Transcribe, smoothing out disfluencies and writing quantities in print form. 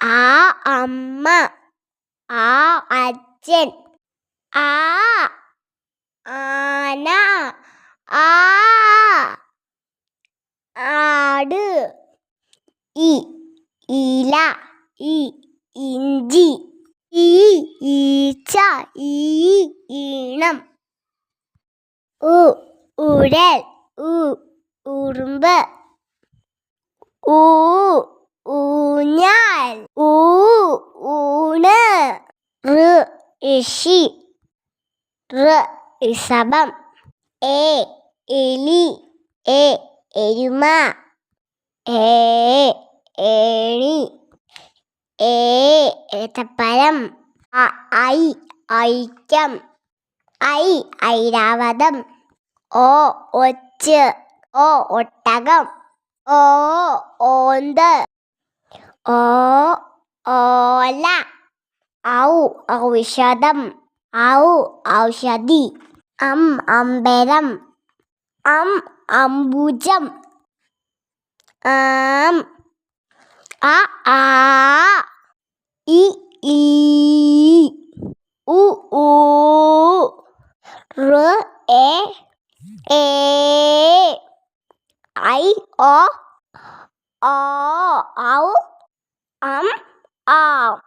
ആ അമ്മ, ആ അച്ഛൻ, ആ ആന, ആ ആട്, ഇ ഇല, ഇ ഇഞ്ചി, ഈ ഈച്ച, ഈ ഈണം, ഉ ഉരൽ, ഉറുമ്പ്, ഊ ഊഞ്ഞാൽ, ഊണ്, ഋഷി, ഋഷഭം, എലി, എരുമ, ഏണി, ഏത്തപ്പഴം, ഐക്യം, ഐരാവതം, ഒച്ച്, ഒട്ടകം, ഓന്ത്, ഓല, ഔഷധം, ഔഷധി, അമ്പരം, അംബുജം, ആം, ആ ഇ ഈ ഉ ഊ ഋ ഏ ഐ ഓ ഔ ഔ